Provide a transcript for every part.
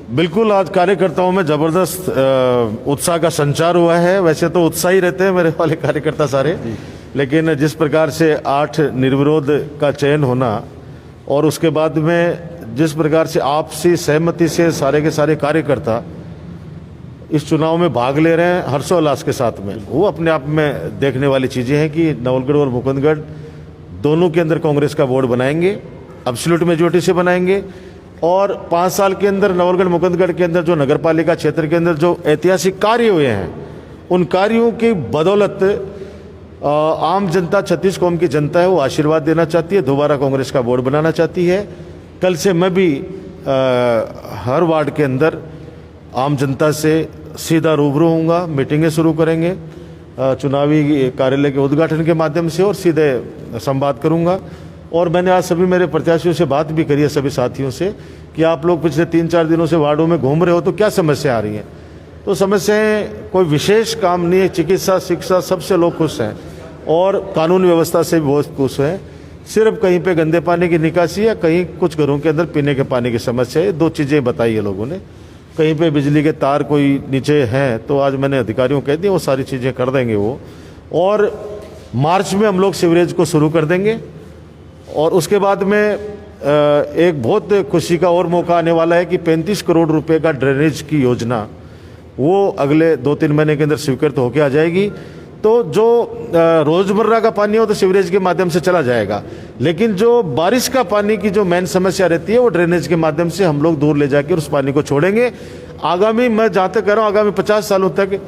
बिल्कुल, आज कार्यकर्ताओं में जबरदस्त उत्साह का संचार हुआ है। वैसे तो उत्साही रहते हैं मेरे वाले कार्यकर्ता सारे, लेकिन जिस प्रकार से 8 निर्विरोध का चयन होना और उसके बाद में जिस प्रकार से आपसी सहमति से सारे के सारे कार्यकर्ता इस चुनाव में भाग ले रहे हैं हर्षोल्लास के साथ में, वो अपने आप में देखने वाली चीज़ें हैं कि नवलगढ़ और मुकुंदगढ़ दोनों के अंदर कांग्रेस का बोर्ड बनाएंगे, एब्सोल्यूट मेजोरिटी से बनाएंगे। और 5 साल के अंदर नवलगढ़ मुकुंदगढ़ के अंदर जो नगर पालिका क्षेत्र के अंदर जो ऐतिहासिक कार्य हुए हैं, उन कार्यों की बदौलत आम जनता, 36 कौम की जनता है, वो आशीर्वाद देना चाहती है, दोबारा कांग्रेस का बोर्ड बनाना चाहती है। कल से मैं भी हर वार्ड के अंदर आम जनता से सीधा रूबरू होऊंगा, मीटिंगें शुरू करेंगे चुनावी कार्यालय के उद्घाटन के माध्यम से और सीधे संवाद करूंगा। और मैंने आज सभी मेरे प्रत्याशियों से बात भी करी है, सभी साथियों से, कि आप लोग पिछले 3-4 दिनों से वार्डों में घूम रहे हो तो क्या समस्या आ रही है। तो समस्याएं कोई विशेष काम नहीं है, चिकित्सा, शिक्षा, सबसे लोग खुश हैं और कानून व्यवस्था से भी बहुत खुश हैं। सिर्फ कहीं पे गंदे पानी की निकासी या कहीं कुछ घरों के अंदर पीने के पानी की समस्या है, 2 चीज़ें बताई है लोगों ने। कहीं पे बिजली के तार कोई नीचे हैं तो आज मैंने अधिकारियों को कह दिया वो सारी चीज़ें कर देंगे वो। और मार्च में हम लोग सीवरेज को शुरू कर देंगे और उसके बाद में एक बहुत खुशी का और मौका आने वाला है कि 35 करोड़ रुपए का ड्रेनेज की योजना वो अगले 2-3 महीने के अंदर स्वीकृत होकर आ जाएगी। तो जो रोजमर्रा का पानी हो तो सीवरेज के माध्यम से चला जाएगा, लेकिन जो बारिश का पानी की जो मेन समस्या रहती है वो ड्रेनेज के माध्यम से हम लोग दूर ले जाकर उस पानी को छोड़ेंगे। आगामी, मैं जहाँ तक कह रहा हूँ, आगामी 50 सालों तक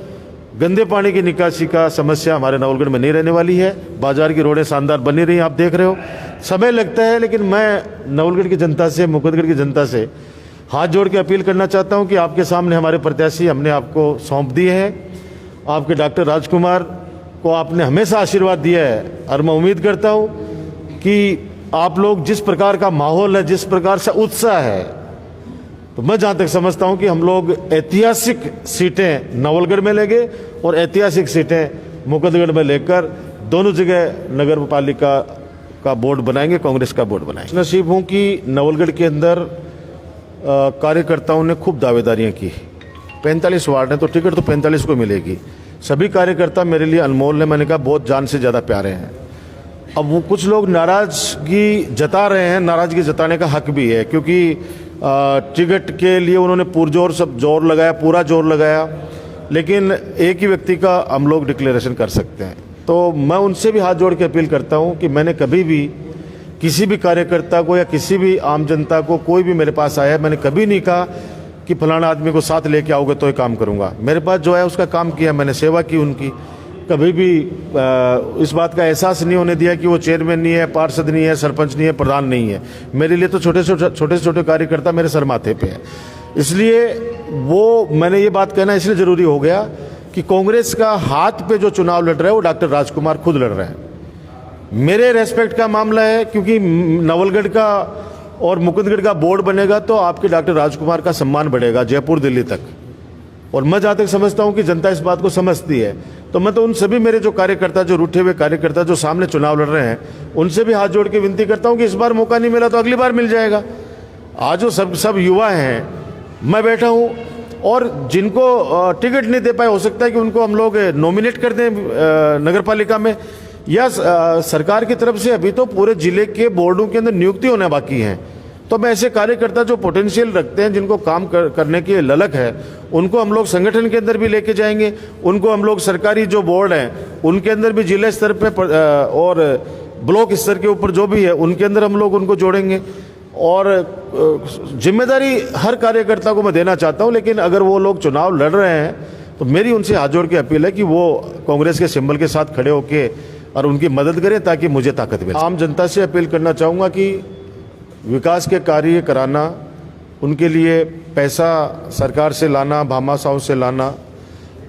गंदे पानी की निकासी का समस्या हमारे नवलगढ़ में नहीं रहने वाली है। बाजार की रोडें शानदार बनी रही, आप देख रहे हो, समय लगता है, लेकिन मैं नवलगढ़ की जनता से, मुकुंदगढ़ की जनता से हाथ जोड़ के अपील करना चाहता हूं कि आपके सामने हमारे प्रत्याशी हमने आपको सौंप दिए हैं। आपके डॉक्टर राजकुमार को आपने हमेशा आशीर्वाद दिया है और मैं उम्मीद करता हूं कि आप लोग जिस प्रकार का माहौल है, जिस प्रकार से उत्साह है, तो मैं जहां तक समझता हूं कि हम लोग ऐतिहासिक सीटें नवलगढ़ में लेंगे और ऐतिहासिक सीटें मुकुंदगढ़ में लेकर दोनों जगह नगर पालिका का बोर्ड बनाएंगे, कांग्रेस का बोर्ड बनाएंगे। नसीब हूं कि नवलगढ़ के अंदर कार्यकर्ताओं ने खूब दावेदारियां की। 45 वार्ड हैं तो टिकट तो 45 को मिलेगी। सभी कार्यकर्ता मेरे लिए अनमोल है, मैंने कहा बहुत जान से ज़्यादा प्यारे हैं। अब वो कुछ लोग नाराज़गी जता रहे हैं, नाराज़गी जताने का हक भी है, क्योंकि टिकट के लिए उन्होंने पुरजोर सब जोर लगाया, पूरा जोर लगाया, लेकिन एक ही व्यक्ति का हम लोग डिक्लेरेशन कर सकते हैं। तो मैं उनसे भी हाथ जोड़ के अपील करता हूं कि मैंने कभी भी किसी भी कार्यकर्ता को या किसी भी आम जनता को, कोई भी मेरे पास आया, मैंने कभी नहीं कहा कि फलाना आदमी को साथ लेके आओगे तो ये काम करूंगा। मेरे पास जो है उसका काम किया, मैंने सेवा की उनकी। कभी भी इस बात का एहसास नहीं होने दिया कि वो चेयरमैन नहीं है, पार्षद नहीं है, सरपंच नहीं है, प्रधान नहीं है। मेरे लिए तो छोटे छोटे कार्यकर्ता मेरे सर माथे पे है। इसलिए वो मैंने ये बात कहना इसलिए ज़रूरी हो गया कि कांग्रेस का हाथ पे जो चुनाव लड़ रहा है वो डॉक्टर राजकुमार खुद लड़ रहे हैं। मेरे रेस्पेक्ट का मामला है, क्योंकि नवलगढ़ का और मुकुंदगढ़ का बोर्ड बनेगा तो आपके डॉक्टर राजकुमार का सम्मान बढ़ेगा जयपुर दिल्ली तक। और मैं जहाँ तक समझता हूँ कि जनता इस बात को समझती है। तो मैं तो उन सभी मेरे जो कार्यकर्ता, जो रूठे हुए कार्यकर्ता जो सामने चुनाव लड़ रहे हैं, उनसे भी हाथ जोड़ के विनती करता हूँ कि इस बार मौका नहीं मिला तो अगली बार मिल जाएगा। आज जो सब युवा हैं, मैं बैठा हूँ, और जिनको टिकट नहीं दे पाए, हो सकता है कि उनको हम लोग नॉमिनेट कर दें नगर पालिका में, या सरकार की तरफ से अभी तो पूरे जिले के बोर्डों के अंदर नियुक्ति होने बाकी हैं। तो मैं ऐसे कार्यकर्ता जो पोटेंशियल रखते हैं, जिनको काम करने की ललक है, उनको हम लोग संगठन के अंदर भी लेके जाएंगे। उनको हम लोग सरकारी जो बोर्ड हैं उनके अंदर भी जिला स्तर पे और ब्लॉक स्तर के ऊपर जो भी है उनके अंदर हम लोग उनको जोड़ेंगे। और जिम्मेदारी हर कार्यकर्ता को मैं देना चाहता हूं, लेकिन अगर वो लोग चुनाव लड़ रहे हैं तो मेरी उनसे हाथ जोड़ के अपील है कि वो कांग्रेस के सिंबल के साथ खड़े होके और उनकी मदद करें ताकि मुझे ताकत मिले। आम जनता से अपील करना चाहूँगा कि विकास के कार्य कराना, उनके लिए पैसा सरकार से लाना, भामाशाहों से लाना,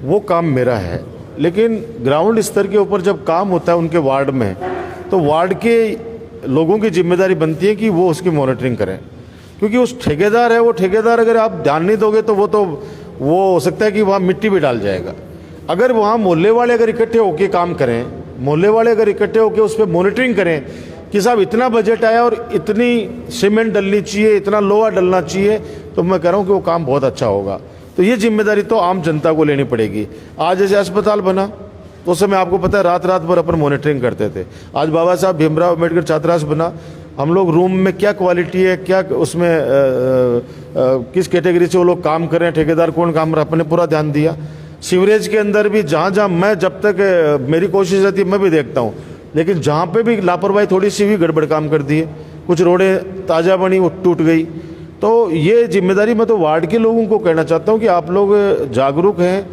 वो काम मेरा है। लेकिन ग्राउंड स्तर के ऊपर जब काम होता है उनके वार्ड में, तो वार्ड के लोगों की जिम्मेदारी बनती है कि वो उसकी मॉनिटरिंग करें, क्योंकि उस ठेकेदार है, वो ठेकेदार अगर आप ध्यान नहीं दोगे तो वो हो सकता है कि वहाँ मिट्टी भी डाल जाएगा। अगर वहाँ मोहल्ले वाले अगर इकट्ठे होकर काम करें, मोहल्ले वाले अगर इकट्ठे होकर उस पर मॉनिटरिंग करें कि साहब इतना बजट आया और इतनी सीमेंट डलनी चाहिए, इतना लोहा डलना चाहिए, तो तो मैं कह रहा हूँ कि वो काम बहुत अच्छा होगा। तो ये जिम्मेदारी तो आम जनता को लेनी पड़ेगी। आज जैसे अस्पताल बना तो उस समय आपको पता है रात रात भर अपन मॉनिटरिंग करते थे। आज बाबा साहब भीमराव अम्बेडकर छात्रावास बना, हम लोग रूम में क्या क्वालिटी है, क्या उसमें किस कैटेगरी से वो लोग काम कर रहे हैं, ठेकेदार कौन काम रहा, अपने पूरा ध्यान दिया। सीवरेज के अंदर भी जहाँ जहाँ मैं जब तक मेरी कोशिश रहती है मैं भी देखता हूँ, लेकिन जहाँ पे भी लापरवाही थोड़ी सी भी गड़बड़ काम कर दी है, कुछ रोडें ताज़ा बनी वो टूट गई। तो ये जिम्मेदारी मैं तो वार्ड के लोगों को कहना चाहता हूँ कि आप लोग जागरूक हैं,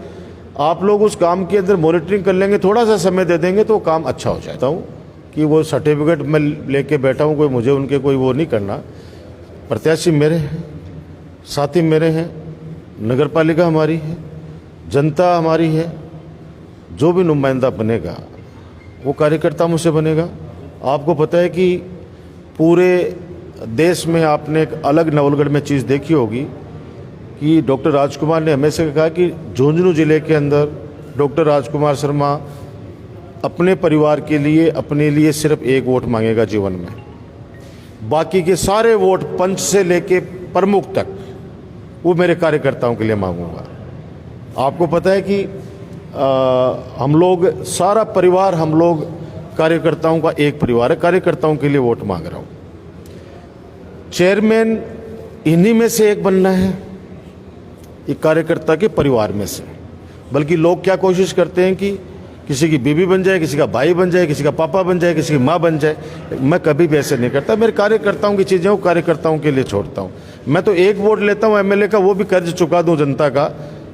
आप लोग उस काम के अंदर मॉनिटरिंग कर लेंगे, थोड़ा सा समय दे देंगे तो काम अच्छा हो जाता हूँ कि वो सर्टिफिकेट मैं लेके बैठा हूँ, कोई मुझे उनके कोई वो नहीं करना। प्रत्याशी मेरे हैं, साथी मेरे हैं, नगर पालिका हमारी है, जनता हमारी है। जो भी नुमाइंदा बनेगा वो कार्यकर्ता मुझसे बनेगा। आपको पता है कि पूरे देश में आपने एक अलग नवलगढ़ में चीज़ देखी होगी कि डॉक्टर राजकुमार ने हमेशा कहा कि झुंझुनू जिले के अंदर डॉक्टर राजकुमार शर्मा अपने परिवार के लिए, अपने लिए सिर्फ एक वोट मांगेगा जीवन में, बाकी के सारे वोट पंच से लेके प्रमुख तक वो मेरे कार्यकर्ताओं के लिए मांगूंगा। आपको पता है कि हम लोग सारा परिवार, हम लोग कार्यकर्ताओं का एक परिवार है, कार्यकर्ताओं के लिए वोट मांग रहा हूँ। चेयरमैन इन्हीं में से एक बनना है, एक कार्यकर्ता के परिवार में से। बल्कि लोग क्या कोशिश करते हैं कि किसी की बीवी बन जाए, किसी का भाई बन जाए, किसी का पापा बन जाए, किसी की माँ बन जाए। मैं कभी भी ऐसे नहीं करता। मेरे कार्यकर्ताओं की चीज़ें वो कार्यकर्ताओं के लिए छोड़ता हूँ। मैं तो एक वोट लेता हूँ एमएलए का, वो भी कर्ज चुका दूँ जनता का,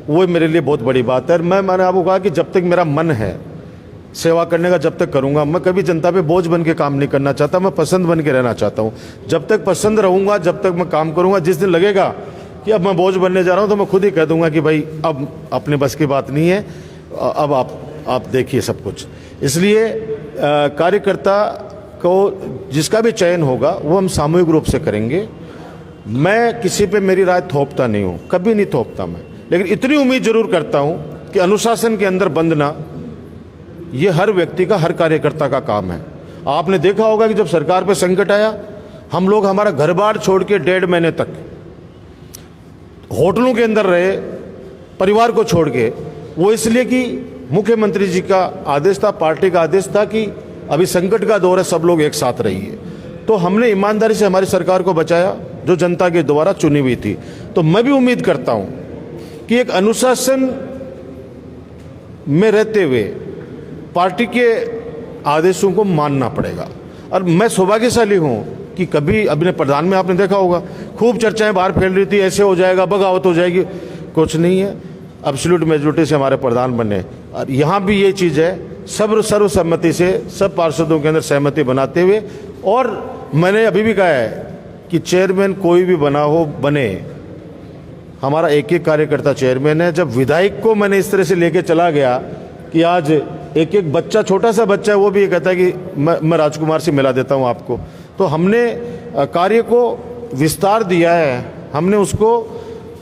वो मेरे लिए बहुत बड़ी बात है। मैंने आपको कहा कि जब तक मेरा मन है सेवा करने का, जब तक करूंगा। मैं कभी जनता पे बोझ बन के काम नहीं करना चाहता, मैं पसंद बन के रहना चाहता हूँ। जब तक पसंद रहूंगा, जब तक मैं काम करूंगा। जिस दिन लगेगा कि अब मैं बोझ बनने जा रहा हूँ तो मैं खुद ही कह दूंगा कि भाई अब अपने बस की बात नहीं है, अब आप देखिए सब कुछ। इसलिए कार्यकर्ता को जिसका भी चयन होगा वो हम सामूहिक रूप से करेंगे। मैं किसी पे मेरी राय थोपता नहीं हूँ, कभी नहीं थोपता मैं, लेकिन इतनी उम्मीद जरूर करता हूँ कि अनुशासन के अंदर बंधना ये हर व्यक्ति का, हर कार्यकर्ता का काम है। आपने देखा होगा कि जब सरकार पे संकट आया, हम लोग हमारा घर बार छोड़ के 1.5 महीने तक होटलों के अंदर रहे, परिवार को छोड़ के। वो इसलिए कि मुख्यमंत्री जी का आदेश था, पार्टी का आदेश था कि अभी संकट का दौर है, सब लोग एक साथ रहिए। तो हमने ईमानदारी से हमारी सरकार को बचाया जो जनता के द्वारा चुनी हुई थी। तो मैं भी उम्मीद करता हूं कि एक अनुशासन में रहते हुए पार्टी के आदेशों को मानना पड़ेगा। और मैं सौभाग्यशाली हूं कि कभी अपने प्रधान में आपने देखा होगा खूब चर्चाएं बाहर फैल रही थी, ऐसे हो जाएगा, बगावत हो जाएगी, कुछ नहीं है। एब्सोल्यूट मेजॉरिटी से हमारे प्रधान बने। और यहाँ भी ये चीज़ है, सर्वसम्मति से सब पार्षदों के अंदर सहमति बनाते हुए। और मैंने अभी भी कहा है कि चेयरमैन कोई भी बना हो बने, हमारा एक एक कार्यकर्ता चेयरमैन है। जब विधायक को मैंने इस तरह से लेके चला गया कि आज एक एक बच्चा, छोटा सा बच्चा है, वो भी ये कहता है कि मैं राजकुमार से मिला देता हूँ आपको। तो हमने कार्य को विस्तार दिया है, हमने उसको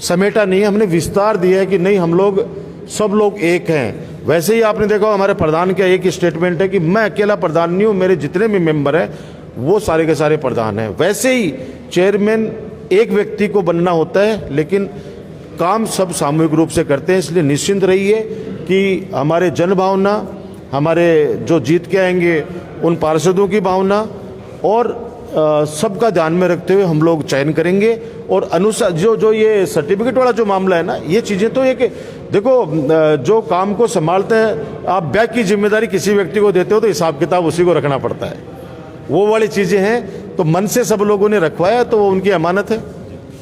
समेटा नहीं है, हमने विस्तार दिया है कि नहीं, हम लोग सब लोग एक हैं। वैसे ही आपने देखा हमारे प्रधान का एक स्टेटमेंट है कि मैं अकेला प्रधान नहीं हूँ, मेरे जितने भी मेंबर हैं वो सारे के सारे प्रधान हैं। वैसे ही चेयरमैन एक व्यक्ति को बनना होता है, लेकिन काम सब सामूहिक रूप से करते हैं। इसलिए निश्चिंत रहिए कि हमारे जन भावना, हमारे जो जीत के आएंगे उन पार्षदों की भावना और सबका ध्यान में रखते हुए हम लोग चयन करेंगे। और अनुसार जो ये सर्टिफिकेट वाला जो मामला है ना, ये चीज़ें तो एक देखो, जो काम को संभालते हैं आप, बैग की जिम्मेदारी किसी व्यक्ति को देते हो तो हिसाब किताब उसी को रखना पड़ता है। वो वाली चीज़ें हैं, तो मन से सब लोगों ने रखवाया तो वो उनकी अमानत है।